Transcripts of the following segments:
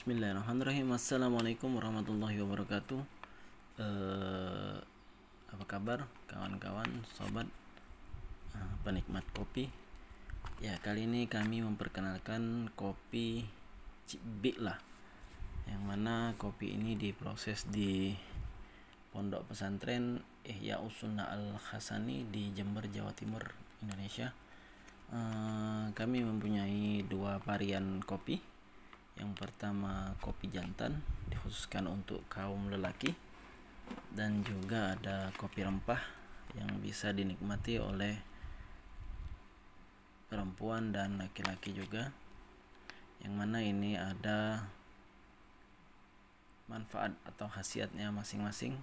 Bismillahirrahmanirrahim. Assalamualaikum warahmatullahi wabarakatuh. Apa kabar kawan-kawan, sobat penikmat kopi? Ya, kali ini kami memperkenalkan kopi Cibik lah, yang mana kopi ini diproses di Pondok Pesantren Ihyaus Sunnah Al-Hasani di Jember, Jawa Timur, Indonesia. Kami mempunyai dua varian kopi. Yang pertama kopi jantan, dikhususkan untuk kaum lelaki, dan juga ada kopi rempah yang bisa dinikmati oleh perempuan dan laki-laki juga, yang mana ini ada manfaat atau khasiatnya masing-masing.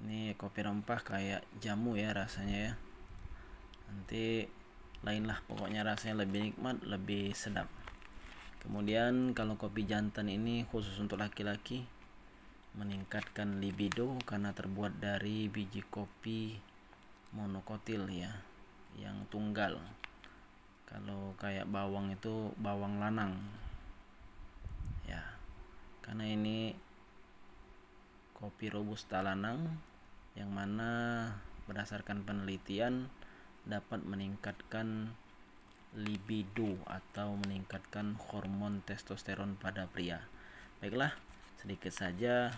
Ini kopi rempah kayak jamu ya rasanya ya, nanti lain lah, pokoknya rasanya lebih nikmat, lebih sedap. Kemudian kalau kopi jantan ini khusus untuk laki-laki, meningkatkan libido karena terbuat dari biji kopi monokotil ya, yang tunggal. Kalau kayak bawang itu bawang lanang ya, karena ini kopi robusta lanang, yang mana berdasarkan penelitian dapat meningkatkan libido atau meningkatkan hormon testosteron pada pria. Baiklah, sedikit saja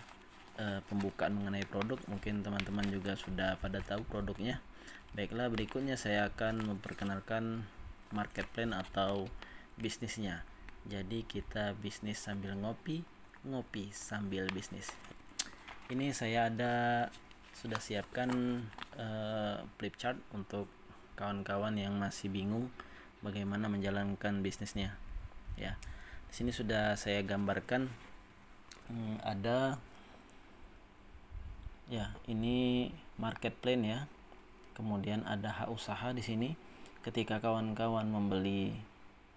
pembukaan mengenai produk. Mungkin teman-teman juga sudah pada tahu produknya. Baiklah, berikutnya saya akan memperkenalkan market plan atau bisnisnya. Jadi kita bisnis sambil ngopi, ngopi sambil bisnis. Ini saya sudah siapkan flip chart untuk kawan-kawan yang masih bingung bagaimana menjalankan bisnisnya ya. Di sini sudah saya gambarkan ada ya, ini market plan ya. Kemudian ada hak usaha di sini. Ketika kawan-kawan membeli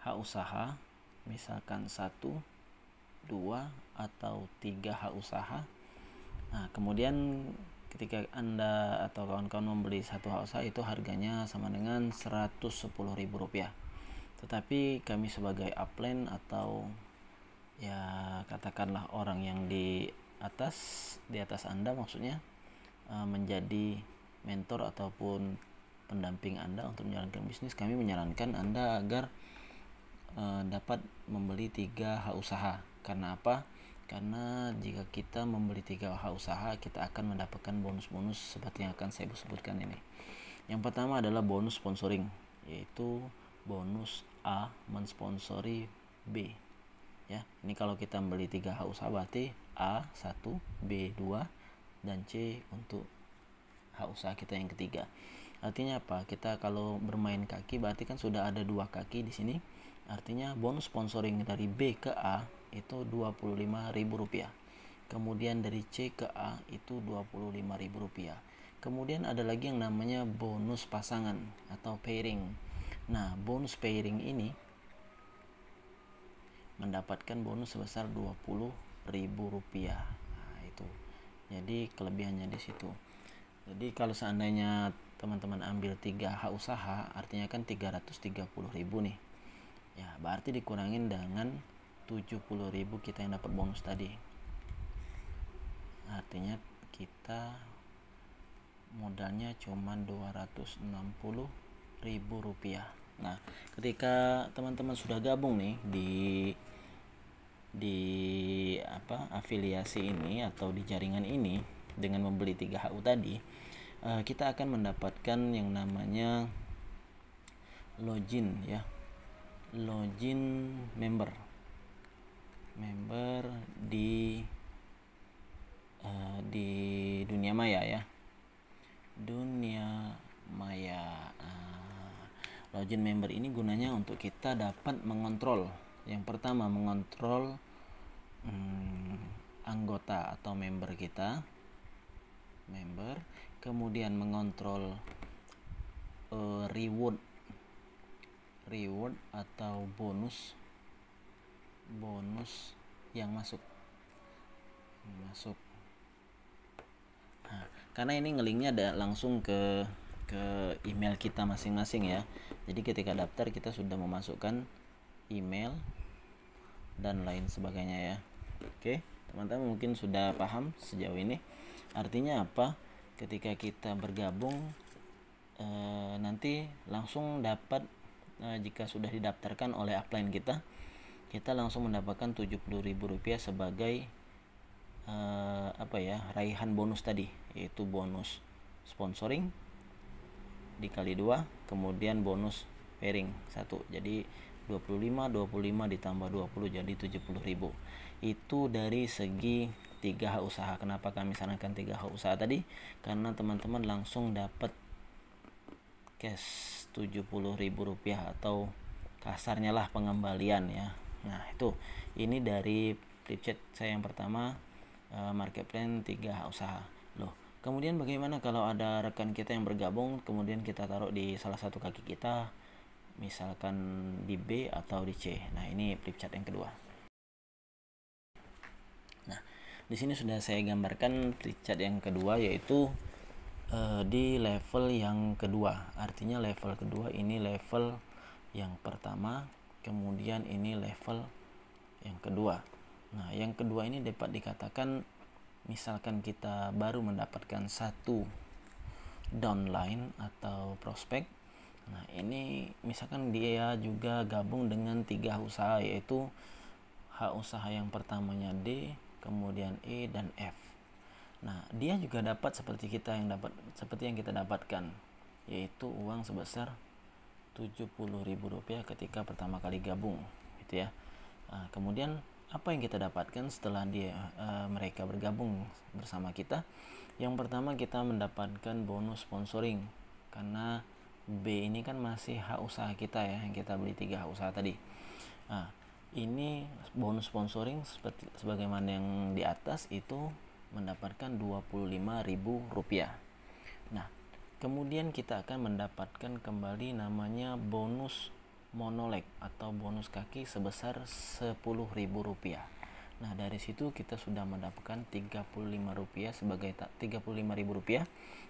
hak usaha, misalkan 1, 2 atau 3 hak usaha. Nah, kemudian ketika Anda atau kawan-kawan membeli satu hak usaha, itu harganya sama dengan Rp110.000. Tetapi kami sebagai upline atau ya katakanlah orang yang di atas Anda maksudnya, menjadi mentor ataupun pendamping Anda untuk menjalankan bisnis, kami menyarankan Anda agar dapat membeli 3 hak usaha. Karena apa? Karena jika kita membeli 3 hak usaha, kita akan mendapatkan bonus-bonus seperti yang akan saya sebutkan ini. Yang pertama adalah bonus sponsoring, yaitu bonus A mensponsori B ya. Ini kalau kita membeli 3 hak usaha, berarti A 1, B 2, dan C untuk hak usaha kita yang ketiga. Artinya apa? Kita kalau bermain kaki berarti kan sudah ada 2 kaki di sini. Artinya bonus sponsoring dari B ke A itu Rp25.000. Kemudian dari C ke A itu Rp25.000. Kemudian ada lagi yang namanya bonus pasangan atau pairing. Nah, bonus pairing ini mendapatkan bonus sebesar Rp20.000. Nah, itu. Jadi kelebihannya di situ. Jadi kalau seandainya teman-teman ambil 3 hak usaha, artinya kan Rp330.000 nih. Ya, berarti dikurangin dengan Rp70.000 kita yang dapat bonus tadi. Artinya kita modalnya cuma Rp260.000. Nah, ketika teman-teman sudah gabung nih di afiliasi ini atau di jaringan ini dengan membeli 3 HU tadi, kita akan mendapatkan yang namanya login ya. Login member di dunia maya ya. Dunia maya. Login member ini gunanya untuk kita dapat mengontrol. Yang pertama, mengontrol anggota atau member kita, kemudian mengontrol reward atau bonus yang masuk. Nah, karena ini ngelinknya ada langsung ke email kita masing-masing ya. Jadi ketika daftar kita sudah memasukkan email, dan lain sebagainya ya. Oke, teman-teman mungkin sudah paham sejauh ini. Artinya apa? Ketika kita bergabung nanti langsung dapat jika sudah didaftarkan oleh upline kita langsung mendapatkan Rp70.000 sebagai raihan bonus tadi, yaitu bonus sponsoring dikali 2, kemudian bonus pairing 1. Jadi 25 ditambah 20 jadi 70.000. Itu dari segi 3H usaha. Kenapa kami sarankan 3H usaha tadi? Karena teman-teman langsung dapat cash Rp70.000 atau kasarnya lah pengembalian ya. Nah itu, ini dari flip chat saya yang pertama, market plan 3H usaha. Loh, kemudian bagaimana kalau ada rekan kita yang bergabung kemudian kita taruh di salah satu kaki kita, misalkan di B atau di C. Nah ini flip chart yang kedua. Nah di sini sudah saya gambarkan flip chart yang kedua, yaitu di level yang kedua. Artinya level kedua ini level yang pertama, kemudian ini level yang kedua. Nah yang kedua ini dapat dikatakan misalkan kita baru mendapatkan satu downline atau prospek. Nah ini misalkan dia juga gabung dengan 3 usaha, yaitu H usaha yang pertamanya D, kemudian E dan F. Nah, dia juga dapat seperti yang kita dapatkan, yaitu uang sebesar Rp70.000 ketika pertama kali gabung, gitu ya. Nah, kemudian apa yang kita dapatkan setelah mereka bergabung bersama kita? Yang pertama kita mendapatkan bonus sponsoring, karena B ini kan masih H usaha kita ya, yang kita beli 3 H usaha tadi. Nah, ini bonus sponsoring sebagaimana yang di atas itu mendapatkan Rp25.000. Nah, kemudian kita akan mendapatkan kembali namanya bonus monoleg atau bonus kaki sebesar Rp10.000. Nah, dari situ kita sudah mendapatkan Rp35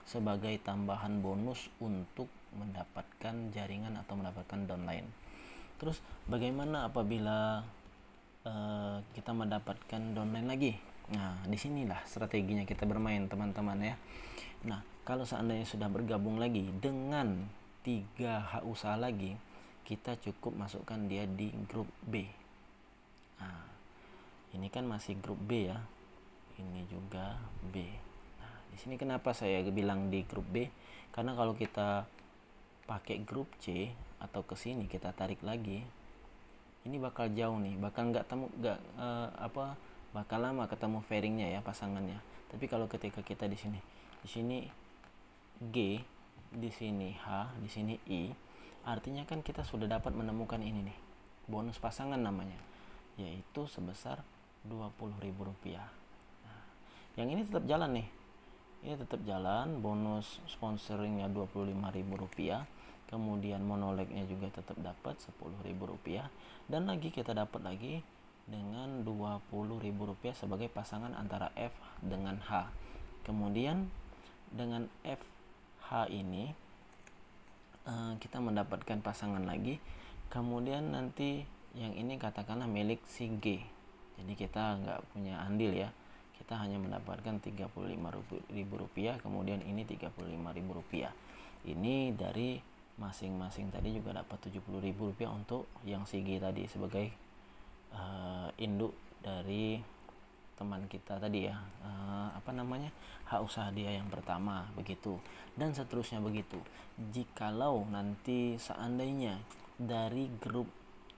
sebagai tambahan bonus untuk mendapatkan jaringan atau mendapatkan downline. Terus bagaimana apabila kita mendapatkan downline lagi? Nah, disinilah strateginya kita bermain, teman-teman ya. Nah, kalau seandainya sudah bergabung lagi dengan 3H usaha lagi, kita cukup masukkan dia di grup B. Nah, ini kan masih grup B ya. Ini juga B. Nah, di sini kenapa saya bilang di grup B? Karena kalau kita pakai grup C atau ke sini kita tarik lagi, ini bakal jauh nih, bakal bakal lama ketemu pairingnya ya, pasangannya. Tapi kalau ketika kita di sini G, di sini H, di sini I, artinya kan kita sudah dapat menemukan ini nih, bonus pasangan namanya, yaitu sebesar Rp20.000. Nah, yang ini tetap jalan nih, ini tetap jalan, bonus sponsoringnya Rp25.000, kemudian monolegnya juga tetap dapat Rp10.000, dan lagi kita dapat lagi dengan Rp20.000 sebagai pasangan antara F dengan H. Kemudian dengan FH ini kita mendapatkan pasangan lagi, kemudian nanti yang ini katakanlah milik si G, jadi kita nggak punya andil ya, kita hanya mendapatkan Rp35.000, kemudian ini Rp35.000. Ini dari masing-masing tadi juga dapat Rp70.000 untuk yang si G tadi sebagai induk dari teman kita tadi ya, H usaha dia yang pertama, begitu, dan seterusnya begitu. Jikalau nanti seandainya dari grup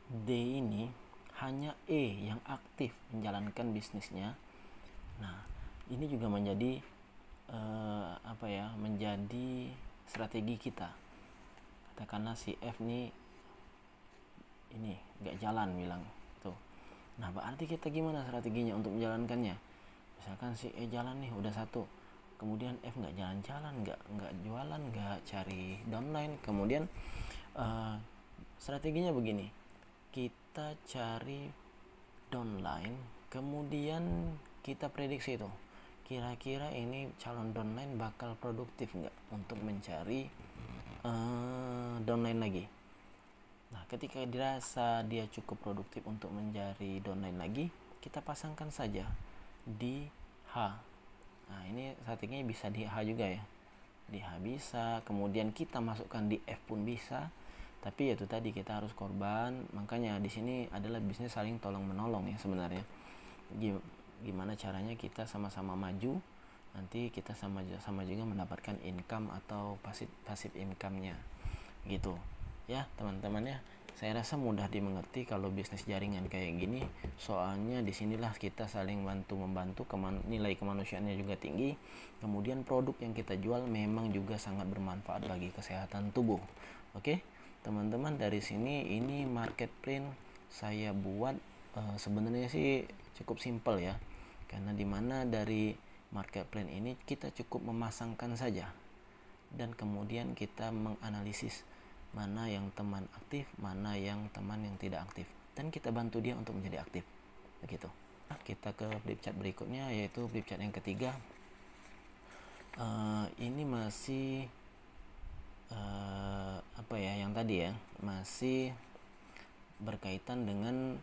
D ini hanya E yang aktif menjalankan bisnisnya, nah ini juga menjadi menjadi strategi kita. Katakanlah si F ini nggak jalan bilang tuh. Nah berarti kita gimana strateginya untuk menjalankannya? Misalkan si E jalan nih udah satu, kemudian F nggak jalan-jalan, nggak jualan, nggak cari downline. Kemudian strateginya begini, kita cari downline, kemudian kita prediksi itu kira-kira ini calon downline bakal produktif nggak untuk mencari downline lagi. Nah, ketika dirasa dia cukup produktif untuk menjadi downline lagi, kita pasangkan saja di H. Nah, ini settingnya bisa di H juga ya. Di H bisa, kemudian kita masukkan di F pun bisa. Tapi itu tadi kita harus korban. Makanya di sini adalah bisnis saling tolong menolong ya sebenarnya. Gimana caranya kita sama-sama maju, nanti kita sama juga mendapatkan income atau pasif income-nya gitu ya teman-teman ya. Saya rasa mudah dimengerti kalau bisnis jaringan kayak gini, soalnya disinilah kita saling bantu-membantu, nilai kemanusiaannya juga tinggi, kemudian produk yang kita jual memang juga sangat bermanfaat bagi kesehatan tubuh. Oke teman-teman, dari sini ini market plan saya buat sebenarnya sih cukup simpel ya, karena dimana dari market plan ini kita cukup memasangkan saja dan kemudian kita menganalisis mana yang teman aktif, mana yang teman yang tidak aktif, dan kita bantu dia untuk menjadi aktif begitu. Kita ke flip chart berikutnya, yaitu flip chart yang ketiga. Ini masih apa ya, yang tadi ya, masih berkaitan dengan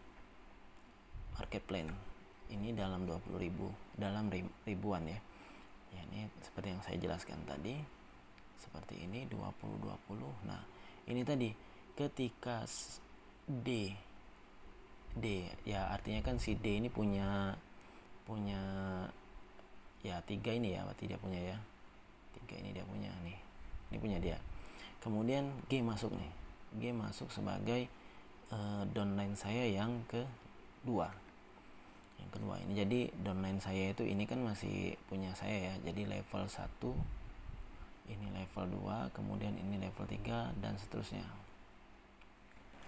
market plan. Ini dalam 20.000, dalam ribuan ya. Ya, ini seperti yang saya jelaskan tadi. Seperti ini 20. Nah, ini tadi ketika D ya, artinya kan si D ini punya ya 3 ini ya, berarti dia punya ya. 3 ini dia punya nih. Ini punya dia. Kemudian G masuk nih. G masuk sebagai downline saya yang kedua. Yang kedua ini, jadi downline saya itu ini kan masih punya saya ya. Jadi level 1, ini level 2, kemudian ini level 3 dan seterusnya.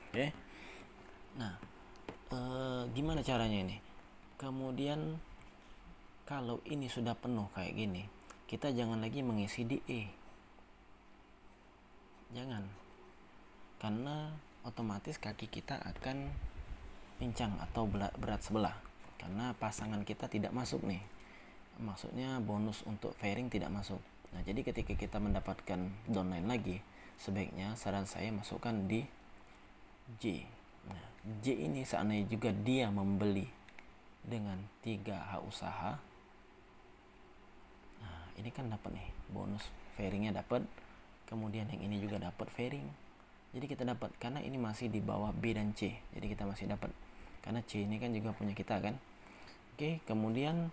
Oke. Nah, gimana caranya ini? Kemudian kalau ini sudah penuh kayak gini, kita jangan lagi mengisi di E. Jangan. Karena otomatis kaki kita akan pincang atau berat sebelah. Karena pasangan kita tidak masuk nih. Maksudnya bonus untuk fairing tidak masuk. Nah, jadi ketika kita mendapatkan downline lagi, sebaiknya saran saya masukkan di J. Nah, J ini seandainya juga dia membeli dengan 3H usaha, nah ini kan dapat nih bonus fairingnya dapat, kemudian yang ini juga dapat fairing. Jadi kita dapat, karena ini masih di bawah B dan C, jadi kita masih dapat, karena C ini kan juga punya kita kan. Oke, kemudian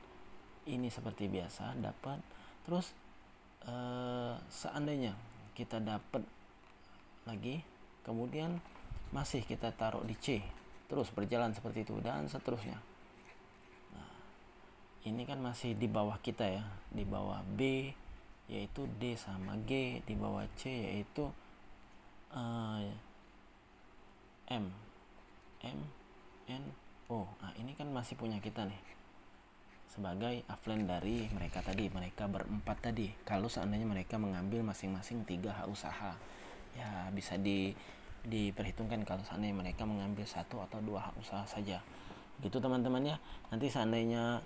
ini seperti biasa dapat. Terus seandainya kita dapat lagi, kemudian masih kita taruh di C, terus berjalan seperti itu dan seterusnya. Nah, ini kan masih di bawah kita ya, di bawah B yaitu D sama G, di bawah C yaitu M N O. Nah, ini kan masih punya kita nih sebagai upline dari mereka tadi, mereka berempat tadi. Kalau seandainya mereka mengambil masing-masing 3H usaha, ya bisa diperhitungkan kalau seandainya mereka mengambil 1 atau 2H usaha saja gitu teman-teman ya. Nanti seandainya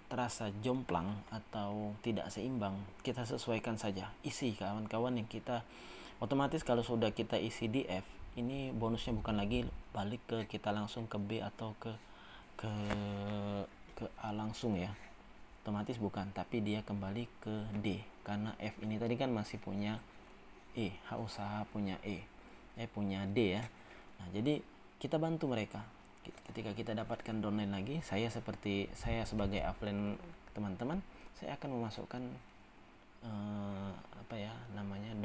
terasa jomplang atau tidak seimbang, kita sesuaikan saja isi kawan-kawan yang kita otomatis. Kalau sudah kita isi di F, ini bonusnya bukan lagi balik ke kita langsung ke B atau ke A langsung ya, otomatis bukan, tapi dia kembali ke D, karena F ini tadi kan masih punya E, H usaha punya punya D ya. Nah, jadi kita bantu mereka ketika kita dapatkan downline lagi. Saya sebagai upline teman-teman, saya akan memasukkan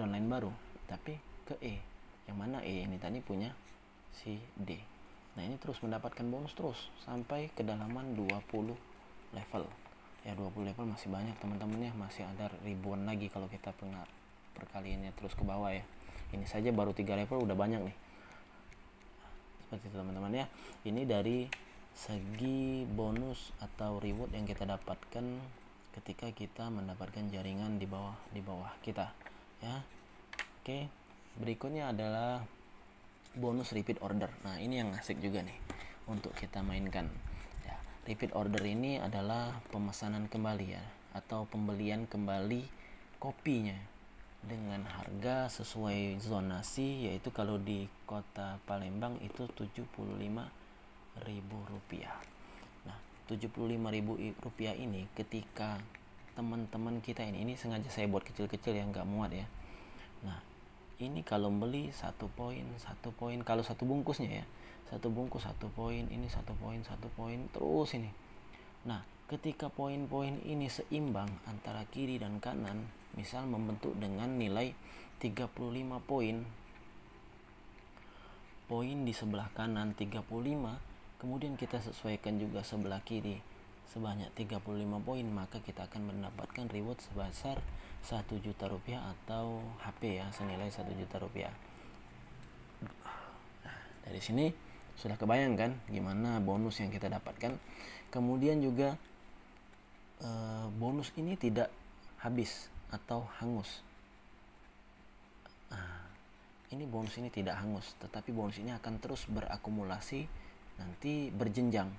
downline baru, tapi ke E, yang mana E ini tadi punya si D. Nah, ini terus mendapatkan bonus terus sampai kedalaman 20 level. Ya 20 level masih banyak teman-teman ya, masih ada ribuan lagi kalau kita perkaliannya terus ke bawah ya. Ini saja baru 3 level udah banyak nih. Seperti itu teman-teman ya. Ini dari segi bonus atau reward yang kita dapatkan ketika kita mendapatkan jaringan di bawah kita ya. Oke, berikutnya adalah bonus repeat order. Nah, ini yang asik juga nih untuk kita mainkan ya. Repeat order ini adalah pemesanan kembali ya, atau pembelian kembali kopinya. dengan harga sesuai zonasi, yaitu kalau di kota Palembang itu Rp75.000. Nah, Rp75.000 ini ketika teman-teman kita ini sengaja saya buat kecil-kecil yang nggak muat ya. Nah, ini kalau beli satu poin kalau satu bungkusnya ya, satu bungkus 1 poin, ini 1 poin terus ini. Nah, ketika poin-poin ini seimbang antara kiri dan kanan, misal membentuk dengan nilai 35 poin, poin di sebelah kanan 35, kemudian kita sesuaikan juga sebelah kiri sebanyak 35 poin, maka kita akan mendapatkan reward sebesar 1 juta rupiah atau HP ya, senilai 1 juta rupiah. Dari sini sudah kebayang kan gimana bonus yang kita dapatkan. Kemudian juga bonus ini tidak habis atau hangus. Ini bonus ini tidak hangus, tetapi bonus ini akan terus berakumulasi, nanti berjenjang.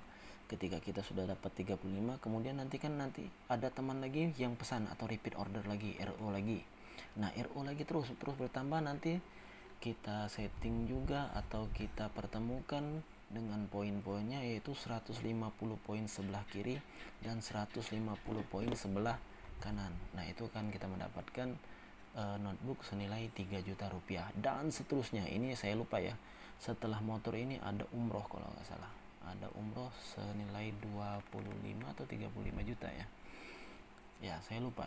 Ketika kita sudah dapat 35, kemudian nanti ada teman lagi yang pesan atau repeat order lagi, RO lagi. Nah, RO lagi terus bertambah, nanti kita setting juga atau kita pertemukan dengan poin-poinnya, yaitu 150 poin sebelah kiri dan 150 poin sebelah kanan. Nah, itu kan kita mendapatkan notebook senilai 3 juta rupiah dan seterusnya. Ini saya lupa ya, setelah motor ini ada umroh kalau nggak salah, ada umroh senilai 25 atau 35 juta ya saya lupa.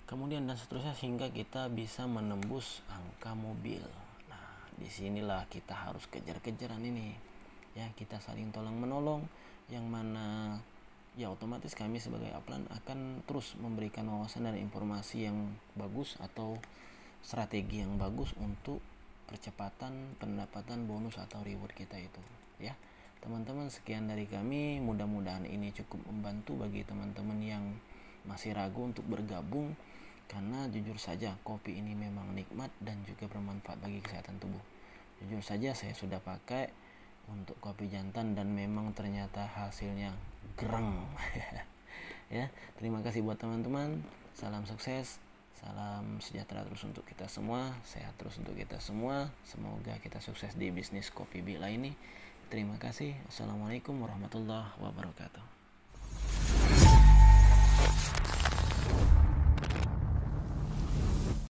Kemudian dan seterusnya hingga kita bisa menembus angka mobil. Nah, disinilah kita harus kejar-kejaran ini ya, kita saling tolong menolong, yang mana ya otomatis kami sebagai upline akan terus memberikan wawasan dan informasi yang bagus atau strategi yang bagus untuk percepatan pendapatan bonus atau reward kita itu ya. Teman-teman, sekian dari kami, mudah-mudahan ini cukup membantu bagi teman-teman yang masih ragu untuk bergabung, karena jujur saja kopi ini memang nikmat dan juga bermanfaat bagi kesehatan tubuh. Jujur saja saya sudah pakai untuk kopi jantan dan memang ternyata hasilnya gereng. Ya, terima kasih buat teman-teman. Salam sukses, salam sejahtera terus untuk kita semua, sehat terus untuk kita semua. Semoga kita sukses di bisnis kopi bila ini. Terima kasih. Assalamualaikum warahmatullahi wabarakatuh.